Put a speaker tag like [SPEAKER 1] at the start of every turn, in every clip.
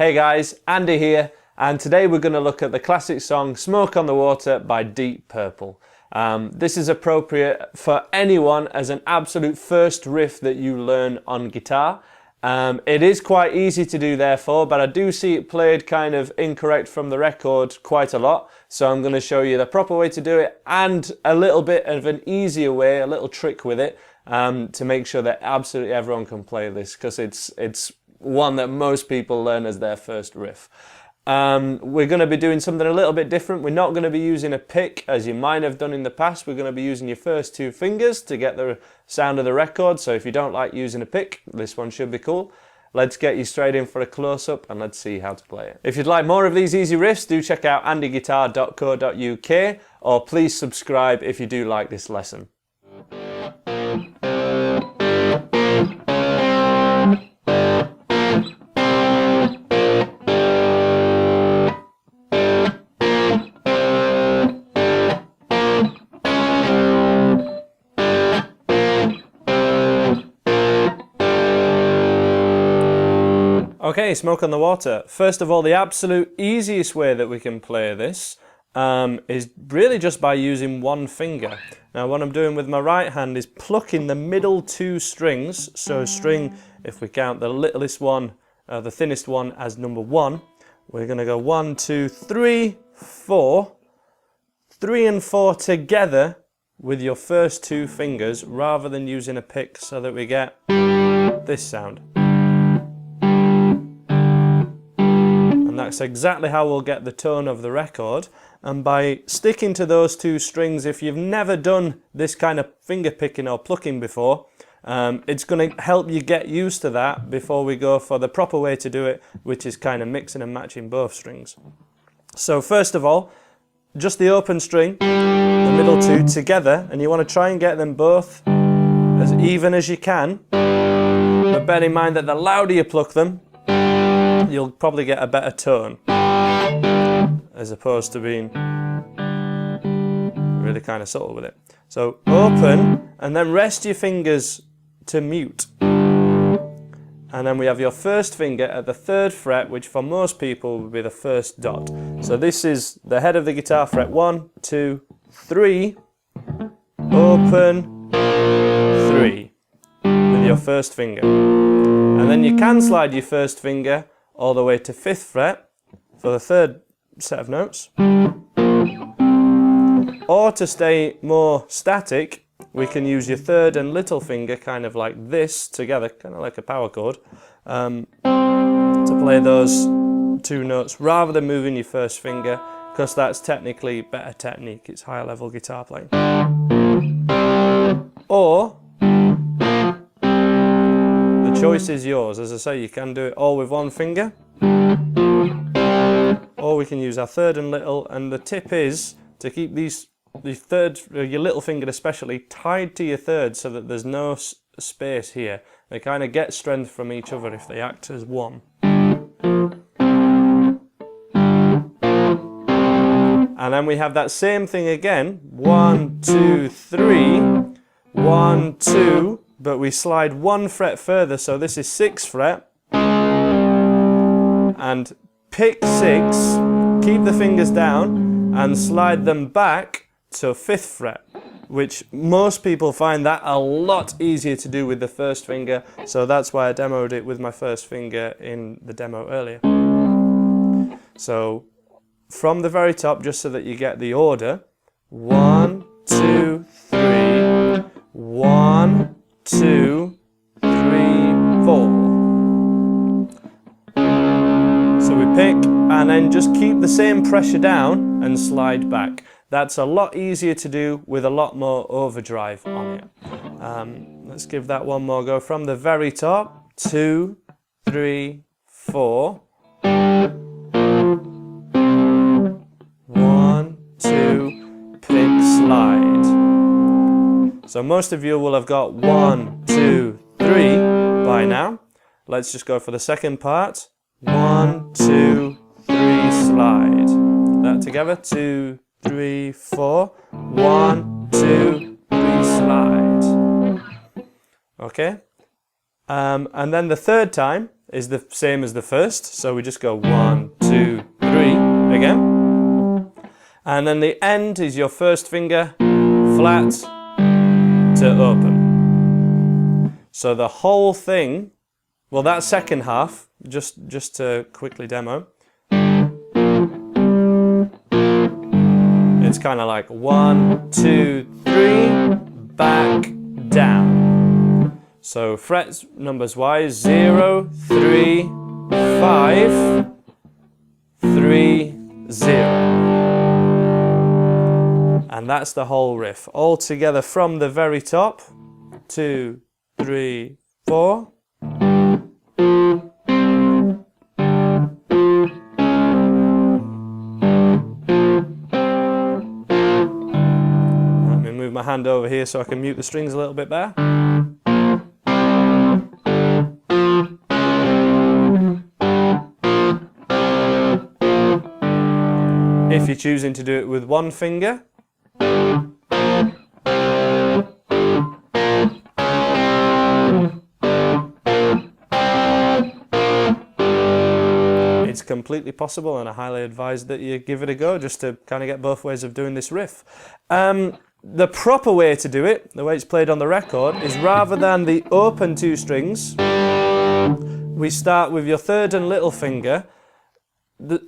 [SPEAKER 1] Hey guys, Andy here, and today we're going to look at the classic song Smoke on the Water by Deep Purple. This is appropriate for anyone as an absolute first riff that you learn on guitar. It is quite easy to do therefore, but I do see it played kind of incorrect from the record quite a lot. So I'm going to show you the proper way to do it and a little bit of an easier way, a little trick with it, to make sure that absolutely everyone can play this, because it's one that most people learn as their first riff. We're going to be doing something a little bit different. We're not going to be using a pick as you might have done in the past. We're going to be using your first two fingers to get the sound of the record. So if you don't like using a pick, this one should be cool. Let's get you straight in for a close-up and let's see how to play it. If you'd like more of these easy riffs, do check out andyguitar.co.uk, or please subscribe if you do like this lesson. Okay, Smoke on the Water. First of all, the absolute easiest way that we can play this is really just by using one finger. Now what I'm doing with my right hand is plucking the middle two strings. So string, if we count the littlest one, the thinnest one as number 1, we're going to go 1, 2, 3, 4. 3 and 4 together with your first two fingers rather than using a pick, so that we get this sound. That's exactly how we'll get the tone of the record, and by sticking to those two strings, if you've never done this kind of finger picking or plucking before, it's going to help you get used to that before we go for the proper way to do it, which is kind of mixing and matching both strings. So first of all, just the open string, the middle two together, and you want to try and get them both as even as you can, but bear in mind that the louder you pluck them, you'll probably get a better tone, as opposed to being really kind of subtle with it. So open, and then rest your fingers to mute. And then we have your first finger at the 3rd fret, which for most people would be the first dot. So this is the head of the guitar, fret 1, 2, 3, open, 3, with your first finger. And then you can slide your first finger all the way to 5th fret for the 3rd set of notes. Or to stay more static, we can use your 3rd and little finger kind of like this together, kind of like a power chord, to play those two notes rather than moving your first finger, because that's technically better technique, it's higher level guitar playing. Or the choice is yours. As I say, you can do it all with one finger, or we can use our 3rd and little, and the tip is to keep the 3rd, your little finger especially, tied to your 3rd so that there's no space here. They kind of get strength from each other if they act as one. And then we have that same thing again, 1, 2, 3, 1, 2, but we slide 1 fret further, so this is 6th fret, and pick 6, keep the fingers down, and slide them back to 5th fret, which most people find that a lot easier to do with the first finger, so that's why I demoed it with my first finger in the demo earlier. So from the very top, just so that you get the order, 1, 2, 3, 1, 2, 3, 4. So we pick and then just keep the same pressure down and slide back. That's a lot easier to do with a lot more overdrive on it. Let's give that one more go from the very top. 2, 3, 4. 1, 2, pick, slide. So most of you will have got 1, 2, 3 by now. Let's just go for the second part. 1, 2, 3, slide. That together. 2, 3, 4. 1, 2, 3, slide. Okay. And then the third time, is the same as the first, so we just go 1, 2, 3 again. And then the end is your first finger flat to open. So the whole thing, well, that second half, just to quickly demo, it's kind of like 1, 2, 3, back, down. So frets numbers wise, 0, 3, 5, 3, 0. And that's the whole riff, all together from the very top. 2, 3, 4. Let me move my hand over here so I can mute the strings a little bit better. If you're choosing to do it with one finger, it's completely possible, and I highly advise that you give it a go just to kind of get both ways of doing this riff. The proper way to do it, the way it's played on the record, is rather than the open 2 strings, we start with your third and little finger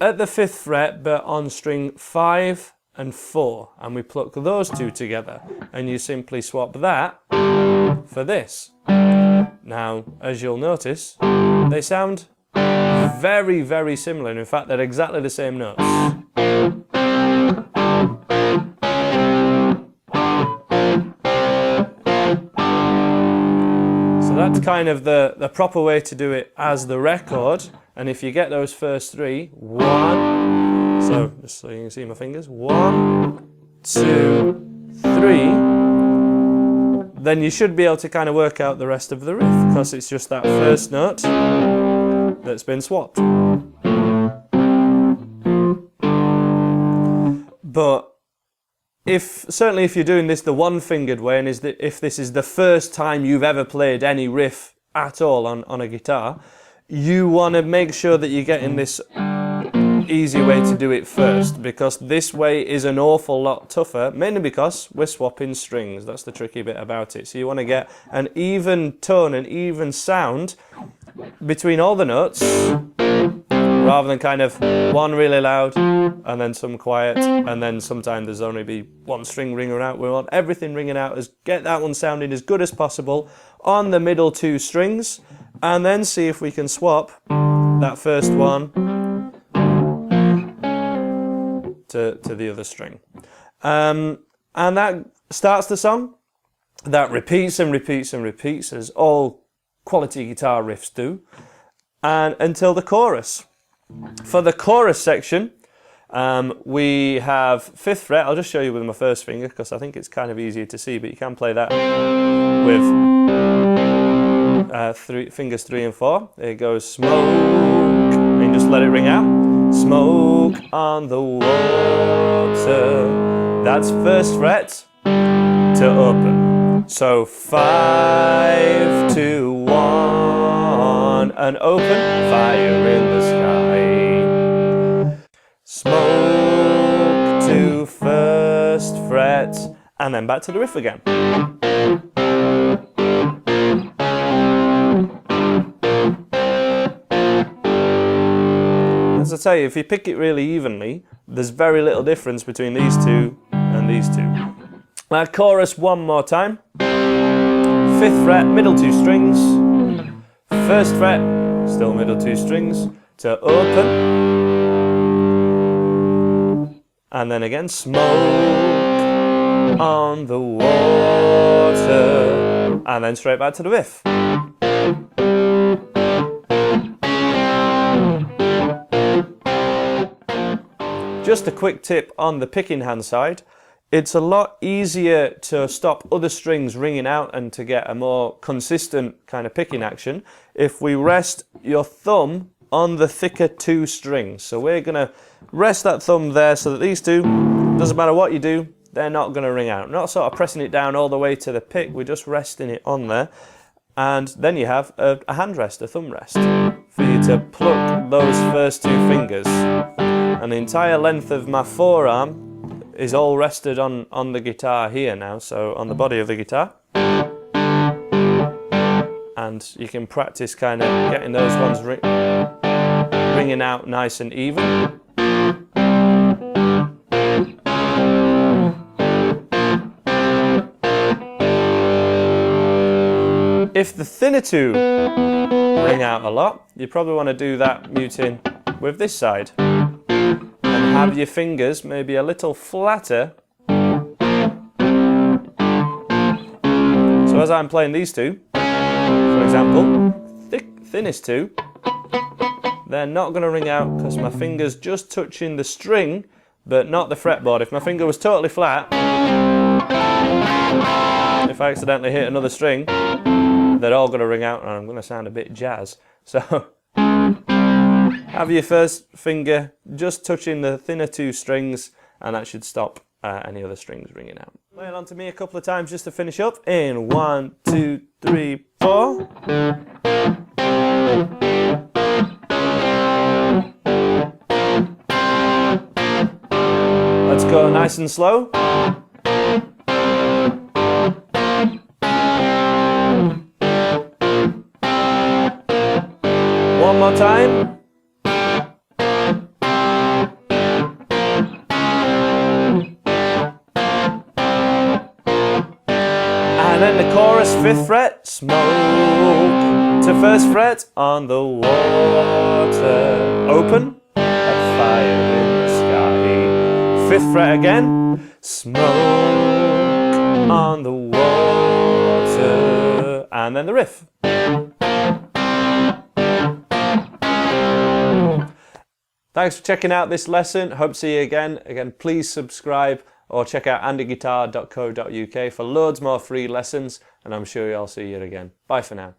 [SPEAKER 1] at the 5th fret, but on string 5 and 4, and we pluck those 2 together, and you simply swap that for this. Now, as you'll notice, they sound very, very similar, and in fact they're exactly the same notes. So that's kind of the proper way to do it as the record. And if you get those first 3, 1, so just so you can see my fingers, 1, 2, 3, then you should be able to kind of work out the rest of the riff, because it's just that first note that's been swapped. But certainly if you're doing this the one-fingered way, and if this is the first time you've ever played any riff at all on a guitar, you want to make sure that you're getting this easy way to do it first, because this way is an awful lot tougher, mainly because we're swapping strings. That's the tricky bit about it. So you want to get an even tone, an even sound between all the notes, rather than kind of one really loud and then some quiet, and then sometimes there's only be one string ringing out. We want everything ringing out, get that one sounding as good as possible on the middle 2 strings, and then see if we can swap that first one to the other string. And that starts the song. That repeats and repeats and repeats, as all quality guitar riffs do, and until the chorus. For the chorus section, we have 5th fret. I'll just show you with my first finger because I think it's kind of easier to see, but you can play that with fingers 3 and 4. There it goes, smoke, and just let it ring out. Smoke on the water. That's 1st fret to open. So 5, 2, 1, and open. Fire in the sky. Smoke to 1st fret, and then back to the riff again. As I tell you, if you pick it really evenly, there's very little difference between these 2 and these 2. Now chorus one more time. 5th fret, middle 2 strings. 1st fret, still middle 2 strings to open. And then again, smoke on the water. And then straight back to the riff. Just a quick tip on the picking hand side. It's a lot easier to stop other strings ringing out and to get a more consistent kind of picking action if we rest your thumb on the thicker 2 strings. So we're going to rest that thumb there so that these 2, doesn't matter what you do, they're not going to ring out. Not sort of pressing it down all the way to the pick, we're just resting it on there. And then you have a hand rest, a thumb rest. for you to pluck those first two fingers. And the entire length of my forearm is all rested on the guitar here now, so on the body of the guitar. And you can practice kind of getting those ones ringing out nice and even. If the thinner two ring out a lot, you probably want to do that muting with this side. And have your fingers maybe a little flatter. So as I'm playing these two, for example, thinnest two, they're not going to ring out because my finger's just touching the string, but not the fretboard. If my finger was totally flat, if I accidentally hit another string, they're all going to ring out and I'm going to sound a bit jazz. So have your first finger just touching the thinner two strings, and that should stop any other strings ringing out. Play it on to me a couple of times just to finish up. In 1, 2, 3, 4. Let's go nice and slow. One more time. And then the chorus, 5th fret, smoke to 1st fret on the water, open, a fire in the sky. 5th fret again, smoke on the water, and then the riff. Thanks for checking out this lesson. Hope to see you again. Again, please subscribe or check out andyguitar.co.uk for loads more free lessons, and I'm sure I'll see you again. Bye for now.